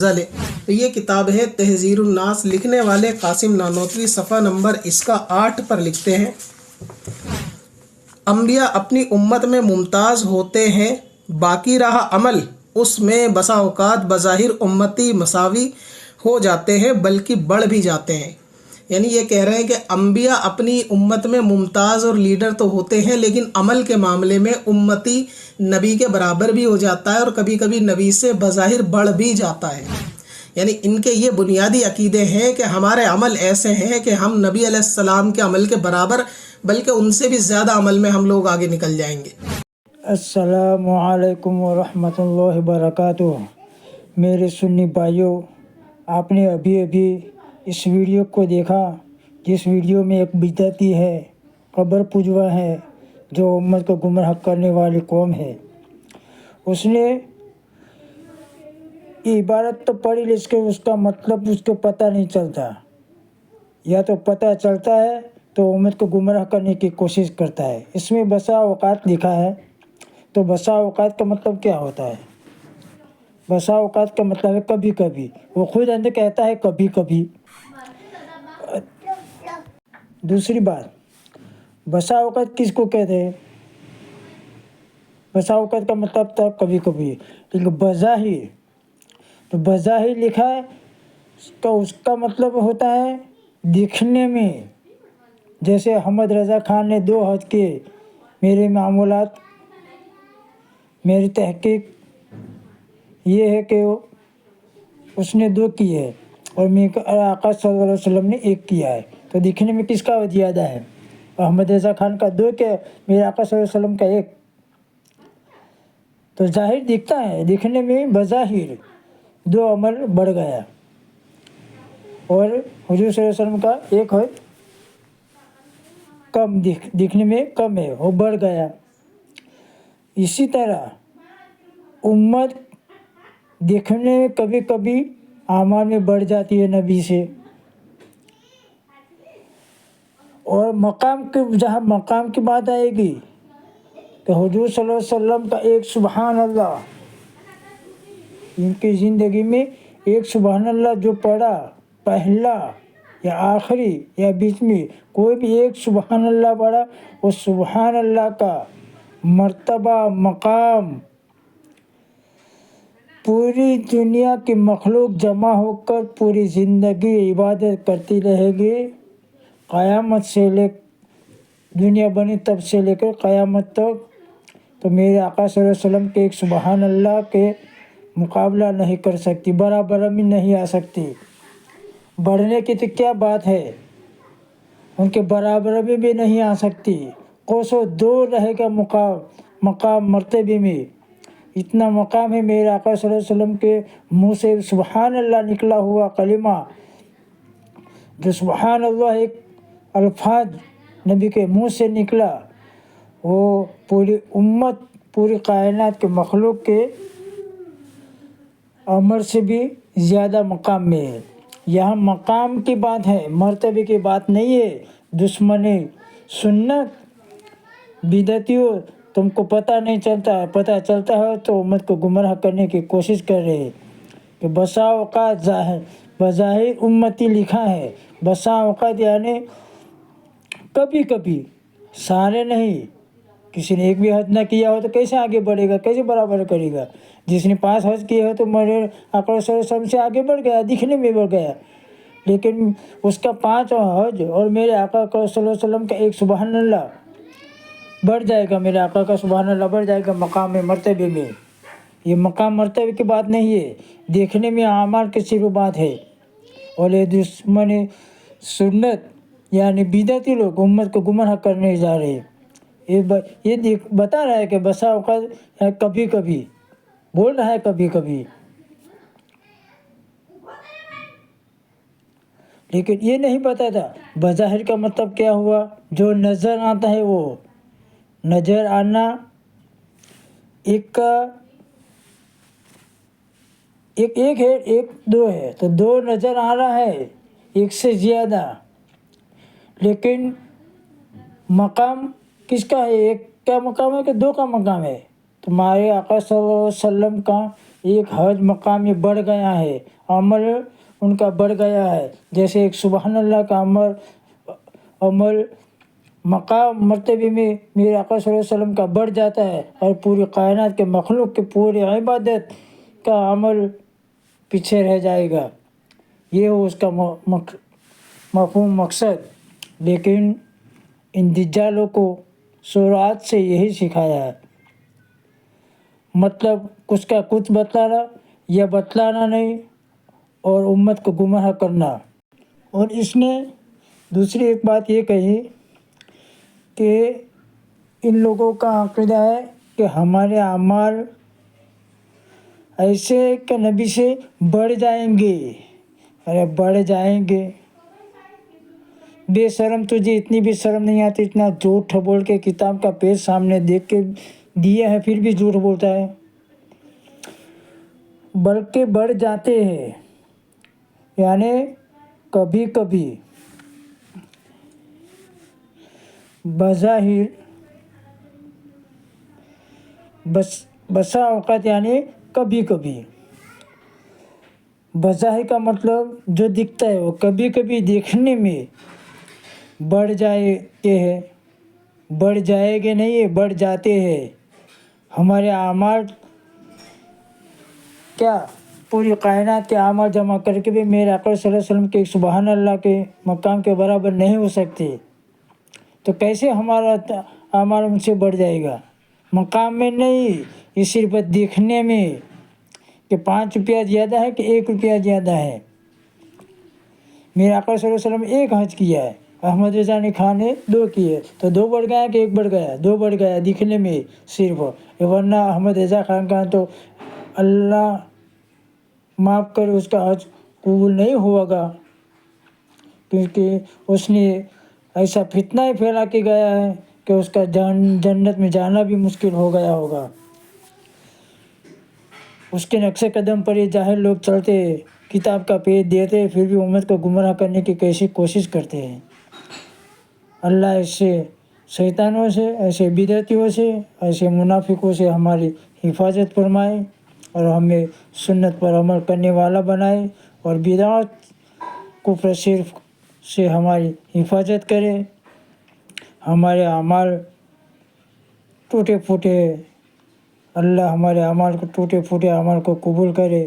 غزل تو یہ کتاب ہے تحذیر الناس، لکھنے والے قاسم نانوتوی، صفحہ نمبر اس کا 8 پر لکھتے ہیں، انبیاء اپنی امت میں ممتاز ہوتے ہیں، باقی رہا عمل اس میں بسا اوقات بظاہر امتی مساوی ہو جاتے ہیں بلکہ بڑھ بھی جاتے ہیں۔ یعنی یہ کہہ رہے ہیں کہ انبیاء اپنی امت میں ممتاز اور لیڈر تو ہوتے ہیں، لیکن عمل کے معاملے میں امتی نبی کے برابر بھی ہو جاتا ہے اور کبھی کبھی نبی سے بظاہر بڑھ بھی جاتا ہے۔ یعنی ان کے یہ بنیادی عقیدے ہیں کہ ہمارے عمل ایسے ہیں کہ ہم نبی علیہ السلام کے عمل کے برابر بلکہ ان سے بھی زیادہ عمل میں ہم لوگ آگے نکل جائیں گے۔ السلام علیکم ورحمۃ اللہ وبرکاتہ۔ میرے سنی بھائیوں، آپ نے ابھی اس ویڈیو کو دیکھا جس ویڈیو میں ایک بدعتی ہے، قبر پجوا ہے، جو امت کو گمراہ کرنے والی قوم ہے۔ اس نے عبارت تو پڑھی لیکن اس کا مطلب اس کو پتہ نہیں چلتا، یا تو پتہ چلتا ہے تو امت کو گمراہ کرنے کی کوشش کرتا ہے۔ اس میں بسا اوقات لکھا ہے، تو بسا اوقات کا مطلب کیا ہوتا ہے؟ بسا اوقات کا مطلب ہے کبھی کبھی، وہ خود اندر کہتا ہے کبھی کبھی۔ دوسری بات، بسا اوقات کس کو کہتے ہیں؟ بسا اوقات کا مطلب تھا کبھی کبھی، لیکن بظاہر، تو بظاہر لکھا ہے تو اس کا مطلب ہوتا ہے دکھنے میں۔ جیسے احمد رضا خان نے 2 حج کیے، میرے معمولات، میری تحقیق یہ ہے کہ اس نے 2 کیے ہیں اور میرے آقا صلی اللہ علیہ وسلم نے 1 کیا ہے، تو دکھنے میں کس کا زیادہ ہے؟ احمد رضا خان کا 2 کیا، میرے آقا صلی اللہ علیہ وسلم کا 1۔ تو ظاہر دکھتا ہے، دکھنے میں بظاہر 2 عمل بڑھ گیا، اور حضور صلی اللہ علیہ وسلم کا 1 ہے کم، دکھنے میں کم ہے، وہ بڑھ گیا۔ اسی طرح امت دیکھنے میں کبھی کبھی اعمال میں بڑھ جاتی ہے نبی سے، اور جہاں مقام کی بات آئے گی کہ حضور صلی اللہ علیہ وسلم کا 1 سبحان اللہ، ان کی زندگی میں 1 سبحان اللہ جو پڑھا، پہلا یا آخری یا بیچ میں کوئی بھی 1 سبحان اللہ پڑھا، اس سبحان اللہ کا مرتبہ، مقام، پوری دنیا کی مخلوق جمع ہو کر پوری زندگی عبادت کرتی رہے گی، قیامت سے دنیا بنی تب سے لے کر قیامت تک۔ تو میرے آقا صلی اللہ علیہ وسلم کے 1 سبحان اللہ کے مقابلہ نہیں کر سکتی، برابر میں نہیں آ سکتی۔ بڑھنے کی تو کیا بات ہے، ان کے برابر میں بھی نہیں آ سکتی، کوسوں دور رہے گا مقام مرتبے میں۔ اتنا مقام ہے میرے آقا صلی اللہ علیہ وسلم کے منہ سے سبحان اللہ نکلا ہوا کلمہ، جو سبحان اللہ ایک الفاظ نبی کے منہ سے نکلا، وہ پوری امت، پوری کائنات کے مخلوق کے عمر سے بھی زیادہ مقام میں ہے۔ یہاں مقام کی بات ہے، مرتبے کی بات نہیں ہے۔ دشمن سنت بدعتیوں، تم کو پتہ نہیں چلتا ہے، پتہ چلتا ہے تو امت کو گمراہ کرنے کی کوشش کر رہے ہیں کہ بسا اوقات بظاہر امتی لکھا ہے، بسا اوقات یعنی کبھی کبھی، سارے نہیں۔ کسی نے 1 بھی حج نہ کیا ہو تو کیسے آگے بڑھے گا، کیسے برابر کرے گا؟ جس نے 5 حج کیے ہو تو میرے آقا صلی اللہ علیہ وسلم سے آگے بڑھ گیا، دکھنے میں بڑھ گیا، لیکن اس کا 5 حج اور میرے آقا صلی اللہ علیہ وسلم کا 1 سبحان اللہ بڑھ جائے گا، میرے آقا کا سبحان اللہ بڑھ جائے گا مقام مرتبے میں۔ یہ مقام مرتبے کی بات نہیں ہے، دیکھنے میں اعمال کی صرف بات ہے۔ اور یہ دشمن سنت یعنی بدعتی لوگ امت کو گمراہ کرنے جا رہے ہیں۔ یہ بتا رہا ہے کہ بسا اوقات کبھی کبھی، بول رہا ہے کبھی کبھی، لیکن یہ نہیں پتا تھا بظاہر کا مطلب کیا ہوا۔ جو نظر آتا ہے، وہ نظر آنا ایک ہے، 1 2 ہے، تو 2 نظر آ رہا ہے، 1 سے زیادہ، لیکن مقام کس کا ہے؟ 1 کا مقام ہے کہ 2 کا مقام ہے؟ تو ہمارے آقا صلی اللہ علیہ وسلم کا ایک حج مقام میں بڑھ گیا ہے، عمل ان کا بڑھ گیا ہے، جیسے ایک سبحان اللہ کا عمل مقام مرتبے میں میرے آقا صلی اللہ علیہ وسلم کا بڑھ جاتا ہے، اور پوری کائنات کے مخلوق کے پوری عبادت کا عمل پیچھے رہ جائے گا۔ یہ ہو اس کا مفہوم مقصد۔ لیکن ان دجالوں کو شروعات سے یہی سکھایا ہے، مطلب کچھ کا کچھ بتلانا یا بتلانا نہیں، اور امت کو گمراہ کرنا۔ اور اس نے دوسری ایک بات یہ کہی کہ ان لوگوں کا عقیدہ ہے کہ ہمارے اعمال ایسے کہ نبی سے بڑھ جائیں گے۔ ارے بڑھ جائیں گے؟ بے شرم، تجھے اتنی بھی شرم نہیں آتی؟ اتنا جھوٹ بول کے کتاب کا پیج سامنے دیکھ کے دیا ہے، پھر بھی جھوٹ بولتا ہے۔ بلکہ بڑھ جاتے ہیں، یعنی کبھی کبھی بظاہر، بسا اوقات یعنی کبھی کبھی۔ بظاہر کا مطلب جو دکھتا ہے، وہ کبھی کبھی دیکھنے میں بڑھ جاتے ہیں، بڑھ جائے گے نہیں، بڑھ جاتے ہیں۔ ہمارے اعمال کیا پوری کائنات کے اعمال جمع کر کے بھی میرے آقا صلی اللہ علیہ وسلم کے سبحان اللہ کے مقام کے برابر نہیں ہو سکتے، تو کیسے ہمارا اعمال ان سے بڑھ جائے گا؟ مقام میں نہیں، یہ صرف دیکھنے میں کہ 5 روپیہ زیادہ ہے کہ 1 روپیہ زیادہ ہے۔ میرے آقا صلی اللہ علیہ وسلم ایک حج کیا ہے، احمد رضا علی خان نے 2 کیے، تو 2 بڑھ گیا کہ 1 بڑھ گیا؟ 2 بڑھ گیا دکھنے میں صرف، ورنہ احمد رضا خان کا تو اللہ معاف کرے اس کا حج قبول نہیں ہوگا، کیونکہ اس نے ایسا فتنہ ہی پھیلا کے گیا ہے کہ اس کا جنت میں جانا بھی مشکل ہو گیا ہوگا۔ اس کے نقش قدم پر یہ جاہل لوگ چلتے، کتاب کا پیج دیتے، پھر بھی امت کو گمراہ کرنے کی کیسی کوشش کرتے ہیں۔ اللہ ایسے شیطانوں سے، ایسے بدعتیوں سے، ایسے منافقوں سے ہماری حفاظت فرمائے، اور ہمیں سنت پر عمل کرنے والا بنائے، اور بدعت کفر شرک سے ہماری حفاظت کرے۔ ہمارے اعمال ٹوٹے پھوٹے، اللہ ہمارے اعمال کو ٹوٹے پھوٹے اعمال کو قبول کرے۔